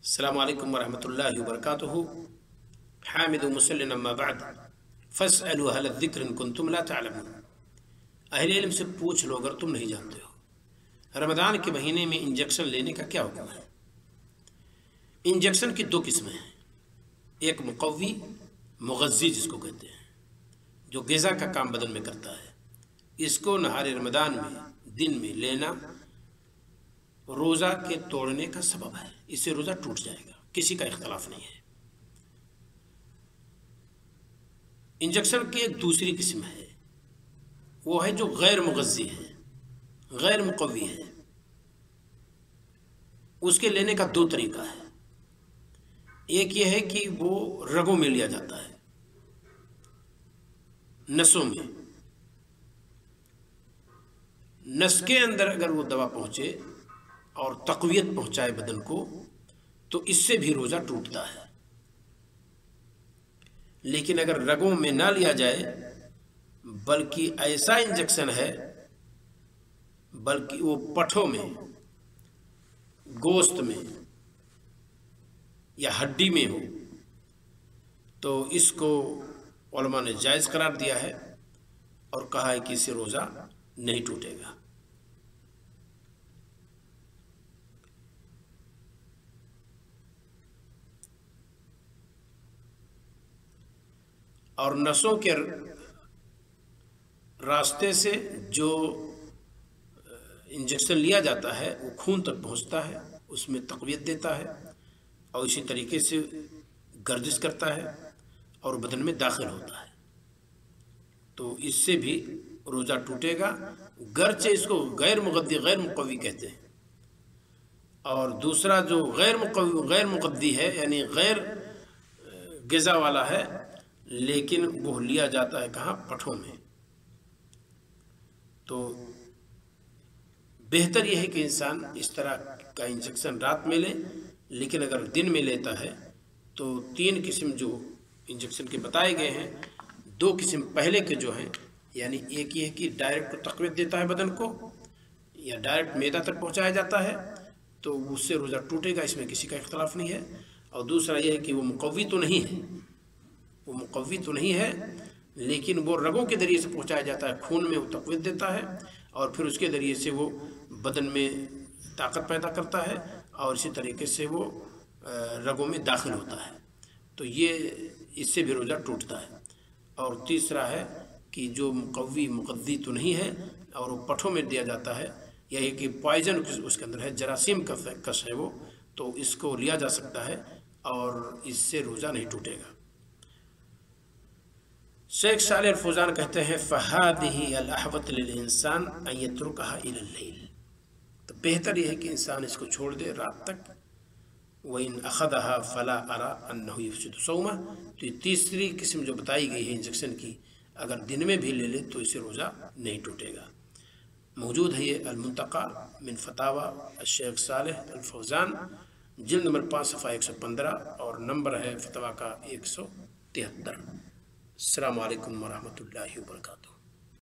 السلام علیکم ورحمۃ اللہ وبرکاتہ۔ حامد و مسلم اما بعد فاسألوا اہل الذکر ان کنتم لا تعلمون۔ اہل علم سے پوچھ لو اگر تم نہیں جانتے ہو۔ رمضان کے مہینے میں انجیکشن لینے کا کیا حکم ہے؟ انجیکشن کی دو قسمیں ہیں، ایک مقوی مغذی جس کو کہتے ہیں، جو غذا کا کام بدن میں کرتا ہے، اس کو نہار رمضان میں دن میں لینا روزہ کے توڑنے کا سبب ہے، اس سے روزہ ٹوٹ جائے گا، کسی کا اختلاف نہیں ہے۔ انجیکشن کی ایک دوسری قسم ہے، وہ ہے جو غیر مغذی ہے، غیر مقوی ہے۔ اس کے لینے کا دو طریقہ ہے، ایک یہ ہے کہ وہ رگوں میں لیا جاتا ہے، نسوں میں، نس کے اندر اگر وہ دوا پہنچے اور تقویت پہنچائے بدن کو تو اس سے بھی روزہ ٹوٹتا ہے۔ لیکن اگر رگوں میں نہ لیا جائے بلکہ ایسا انجیکشن ہے، بلکہ وہ پٹھوں میں، گوشت میں یا ہڈی میں ہو، تو اس کو علماء نے جائز قرار دیا ہے اور کہا ہے کہ اس سے روزہ نہیں ٹوٹے گا۔ اور نسوں کے راستے سے جو انجیکشن لیا جاتا ہے وہ خون تک پہنچتا ہے، اس میں تقویت دیتا ہے اور اسی طریقے سے گردش کرتا ہے اور بدن میں داخل ہوتا ہے، تو اس سے بھی روزہ ٹوٹے گا، گرچہ اس کو غیر مغذی غیر مقوی کہتے ہیں۔ اور دوسرا جو غیر مقوی ہے، یعنی غیر غذا والا ہے، لیکن وہ لیا جاتا ہے کہاں؟ پٹھوں میں۔ تو بہتر یہ ہے کہ انسان اس طرح کا انجیکشن رات میں لے، لیکن اگر دن میں لیتا ہے تو تین قسم جو انجیکشن کے بتائے گئے ہیں، دو قسم پہلے کے جو ہیں، یعنی ایک یہ ہے کہ ڈائریکٹ تقویت دیتا ہے بدن کو یا ڈائریکٹ معدہ تک پہنچایا جاتا ہے، تو اس سے روزہ ٹوٹے گا، اس میں کسی کا اختلاف نہیں ہے۔ اور دوسرا یہ ہے کہ وہ مقوی تو نہیں ہے، وہ مقوی تو نہیں ہے، لیکن وہ رگوں کے ذریعے سے پہنچایا جاتا ہے، خون میں وہ تقویت دیتا ہے اور پھر اس کے ذریعے سے وہ بدن میں طاقت پیدا کرتا ہے اور اسی طریقے سے وہ رگوں میں داخل ہوتا ہے، تو یہ اس سے بھی روزہ ٹوٹتا ہے۔ اور تیسرا ہے کہ جو مقوی مغذی تو نہیں ہے اور وہ پٹھوں میں دیا جاتا ہے، یا یہ کہ پوائزن اس کے اندر ہے، جراثیم کا کش ہے وہ، تو اس کو لیا جا سکتا ہے اور اس سے روزہ نہیں ٹوٹے گا۔ شیخ صالح الفوزان کہتے ہیں فَهَذِهِ الْأَحْوَطُ لِلْإِنسَانِ أَن يَتْرُكَهَا إِلَى اللَّيْلِ، تو بہتر یہ ہے کہ انسان اس کو چھوڑ دے رات تک۔ وَإِنْ أَخَذَهَا فَلَا أَرَى أَنَّهُ يُفْسِدُ صَوْمَهُ، تو یہ تیسری قسم جو بتائی گئی ہے انجیکشن کی، اگر دن میں بھی لے لے تو اسے روزہ نہیں ٹوٹے گا۔ موجود ہے یہ المنتقى من فتاوی الشیخ صالح الفوزان، جلد نمبر 5 صفحہ 115 اور نمبر ہے فتویٰ کا 173۔ السلام علیکم ورحمۃ اللہ وبرکاتہ۔